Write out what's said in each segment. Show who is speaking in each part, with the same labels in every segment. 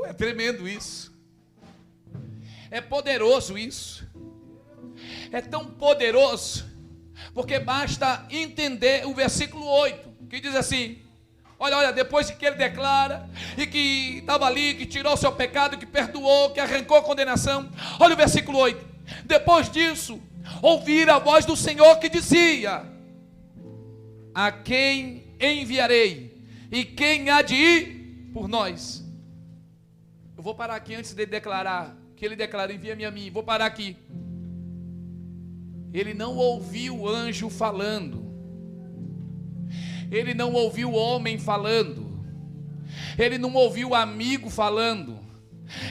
Speaker 1: É tremendo isso. É poderoso isso. É tão poderoso, porque basta entender o versículo 8, que diz assim: olha, depois que ele declara, e que estava ali, que tirou o seu pecado, que perdoou, que arrancou a condenação. Olha o versículo 8. Depois disso, ouvi a voz do Senhor que dizia: a quem enviarei? E quem há de ir por nós? Eu vou parar aqui antes de declarar, que ele declara: envia-me a mim. Vou parar aqui. Ele não ouviu o anjo falando, ele não ouviu o homem falando, ele não ouviu o amigo falando.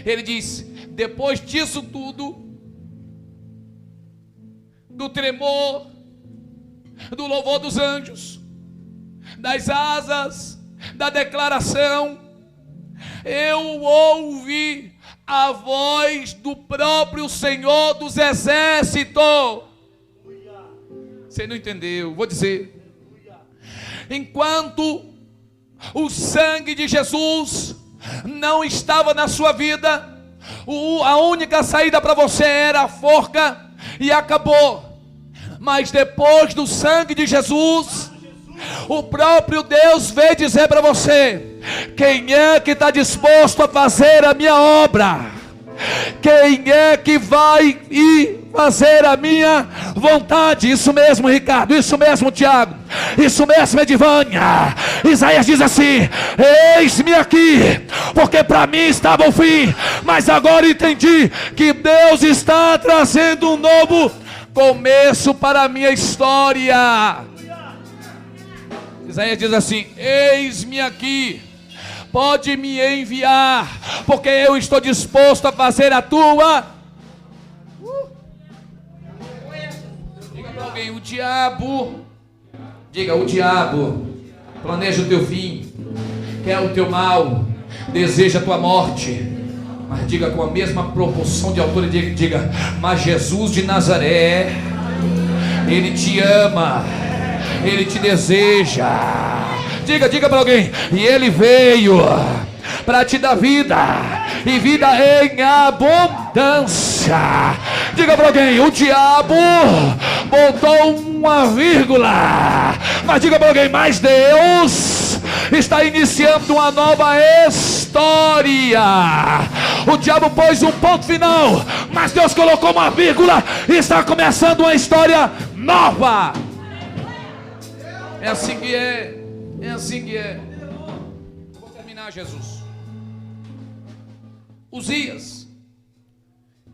Speaker 1: Ele diz: depois disso tudo, do tremor, do louvor dos anjos, das asas, da declaração, eu ouvi a voz do próprio Senhor dos Exércitos. Você não entendeu? Vou dizer: enquanto o sangue de Jesus não estava na sua vida, a única saída para você era a forca, e acabou. Mas depois do sangue de Jesus, o próprio Deus veio dizer para você: quem é que está disposto a fazer a minha obra? Quem é que vai ir fazer a minha vontade? Isso mesmo, Ricardo, isso mesmo, Tiago, isso mesmo, Edivânia. Isaías diz assim: eis-me aqui, porque para mim estava o fim, mas agora entendi que Deus está trazendo um novo começo para a minha história. Isaías diz assim: eis-me aqui, pode me enviar, porque eu estou disposto a fazer a tua. Diga para alguém: o diabo, diga, o diabo planeja o teu fim, quer o teu mal, deseja a tua morte. Mas diga com a mesma proporção de autoridade, diga: mas Jesus de Nazaré, Ele te ama, Ele te deseja. Diga para alguém: e Ele veio para te dar vida, e vida em abundância. Diga para alguém: o diabo botou uma vírgula, mas diga para alguém: mas Deus está iniciando uma nova história. O diabo pôs um ponto final, mas Deus colocou uma vírgula e está começando uma história nova. É assim que é. É assim que é. Vou terminar, Jesus. Uzias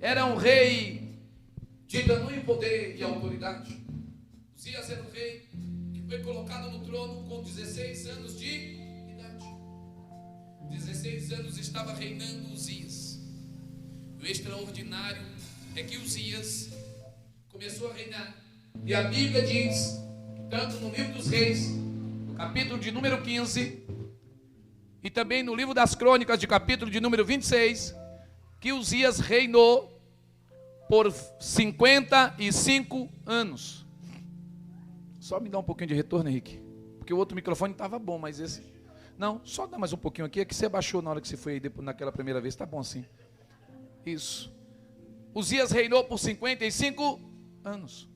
Speaker 1: era um rei de tamanho poder e autoridade. Uzias era um rei que foi colocado no trono com 16 anos de idade. 16 anos estava reinando Uzias. O extraordinário é que Uzias começou a reinar, e a Bíblia diz, tanto no livro dos reis, capítulo de número 15, e também no livro das crônicas, de capítulo de número 26, que Uzias reinou por 55 anos. Só me dá um pouquinho de retorno, Henrique, porque o outro microfone estava bom, mas esse... Não, só dá mais um pouquinho aqui, é que você baixou na hora que você foi naquela primeira vez, tá bom assim. Isso. Uzias reinou por 55 anos.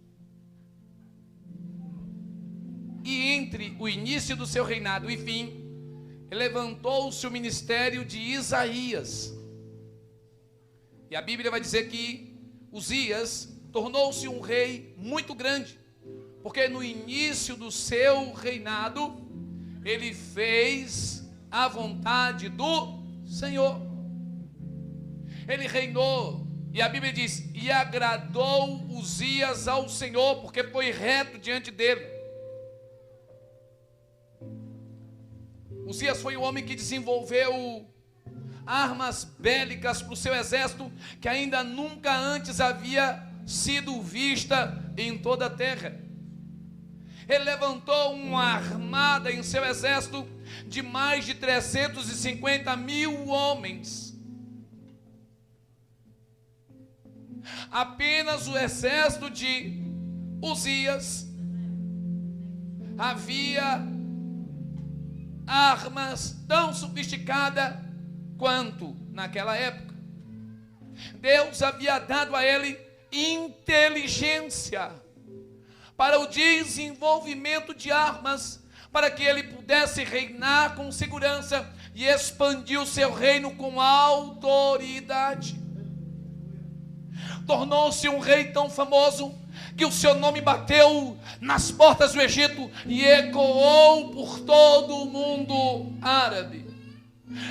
Speaker 1: E entre o início do seu reinado e fim, levantou-se o ministério de Isaías. E a Bíblia vai dizer que Uzias tornou-se um rei muito grande, porque no início do seu reinado, ele fez a vontade do Senhor. Ele reinou, e a Bíblia diz, e agradou Uzias ao Senhor, porque foi reto diante dele. Uzias foi o homem que desenvolveu armas bélicas para o seu exército, que ainda nunca antes havia sido vista em toda a terra. Ele levantou uma armada em seu exército de mais de 350 mil homens. Apenas o exército de Uzias havia armas tão sofisticadas quanto naquela época. Deus havia dado a ele inteligência para o desenvolvimento de armas, para que ele pudesse reinar com segurança e expandir o seu reino com autoridade. Tornou-se um rei tão famoso que o seu nome bateu nas portas do Egito e ecoou por todo o mundo árabe.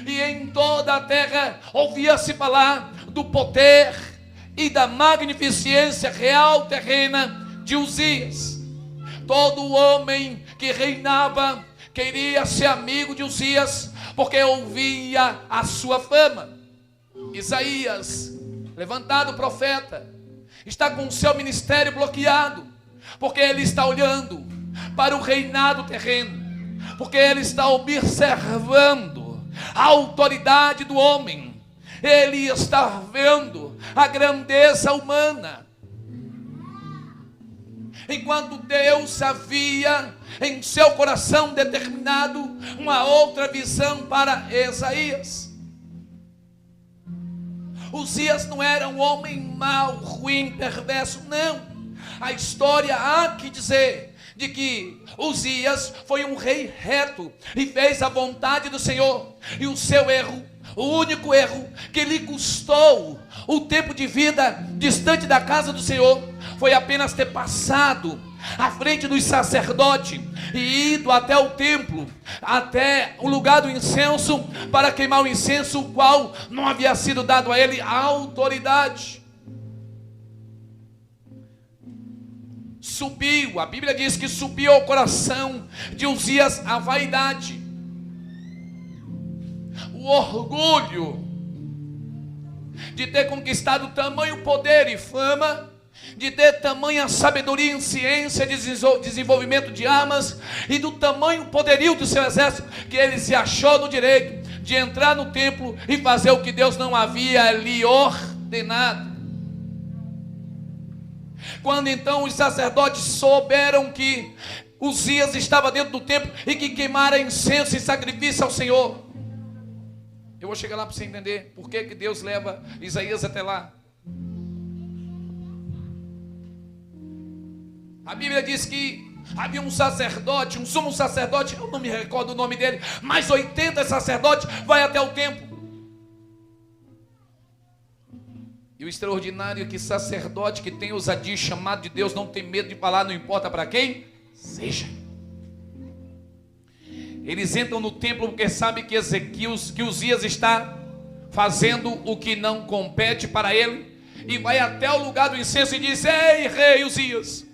Speaker 1: E em toda a terra ouvia-se falar do poder e da magnificência real terrena de Uzias. Todo homem que reinava queria ser amigo de Uzias, porque ouvia a sua fama. Isaías, levantado profeta, está com o seu ministério bloqueado, porque ele está olhando para o reinado terreno, porque ele está observando a autoridade do homem, ele está vendo a grandeza humana. Enquanto Deus havia em seu coração determinado uma outra visão para Isaías. Uzias não era um homem mau, ruim, perverso, não. A história há que dizer de que Uzias foi um rei reto e fez a vontade do Senhor. E o seu erro, o único erro que lhe custou o tempo de vida distante da casa do Senhor, foi apenas ter passado à frente dos sacerdotes e ido até o templo, até o lugar do incenso, para queimar o incenso, o qual não havia sido dado a ele a autoridade. Subiu, a Bíblia diz que subiu ao coração de Uzias a vaidade, o orgulho de ter conquistado tamanho poder e fama, de ter tamanha sabedoria em ciência, desenvolvimento de armas, e do tamanho poderio do seu exército, que ele se achou no direito de entrar no templo e fazer o que Deus não havia lhe ordenado. Quando então os sacerdotes souberam que Uzias estava dentro do templo e que queimara incenso e sacrifício ao Senhor, eu vou chegar lá para você entender por que Deus leva Isaías até lá. A Bíblia diz que havia um sacerdote, um sumo sacerdote, eu não me recordo o nome dele, mas 80 sacerdotes vai até o templo. E o extraordinário é que sacerdote que tem ousadia, chamado de Deus, não tem medo de falar, não importa para quem seja. Eles entram no templo porque sabem que Uzias está fazendo o que não compete para ele, e vai até o lugar do incenso e diz: ei, rei Uzias,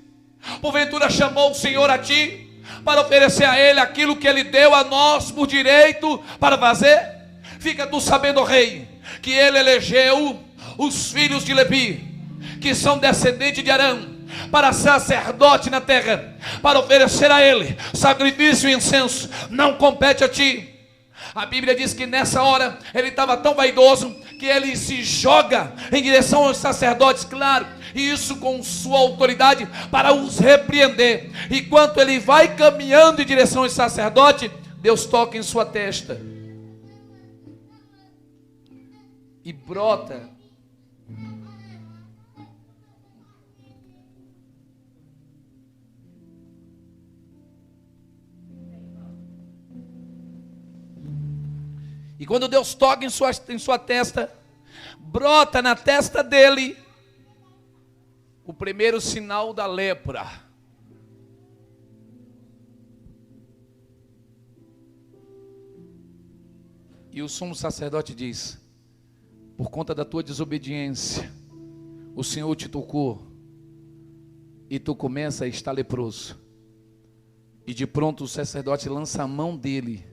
Speaker 1: porventura chamou o Senhor a ti para oferecer a ele aquilo que ele deu a nós por direito para fazer? Fica tu sabendo, rei, que ele elegeu os filhos de Levi, que são descendentes de Arão, para sacerdote na terra, para oferecer a ele sacrifício e incenso. Não compete a ti. A Bíblia diz que nessa hora ele estava tão vaidoso que ele se joga em direção aos sacerdotes, claro, e isso com sua autoridade, para os repreender. E enquanto ele vai caminhando em direção aos sacerdotes, Deus toca em sua testa e brota e quando Deus toca em sua testa, brota na testa dele o primeiro sinal da lepra. E o sumo sacerdote diz: por conta da tua desobediência, o Senhor te tocou e tu começa a estar leproso. E de pronto o sacerdote lança a mão dele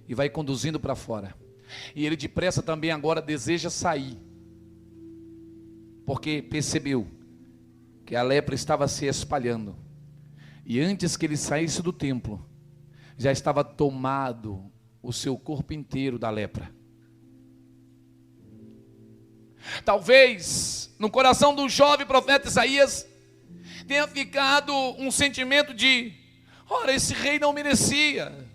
Speaker 1: e vai conduzindo para fora. E ele depressa também agora deseja sair, porque percebeu que a lepra estava se espalhando. E antes que ele saísse do templo, já estava tomado o seu corpo inteiro da lepra. Talvez no coração do jovem profeta Isaías tenha ficado um sentimento de: ora, esse rei não merecia.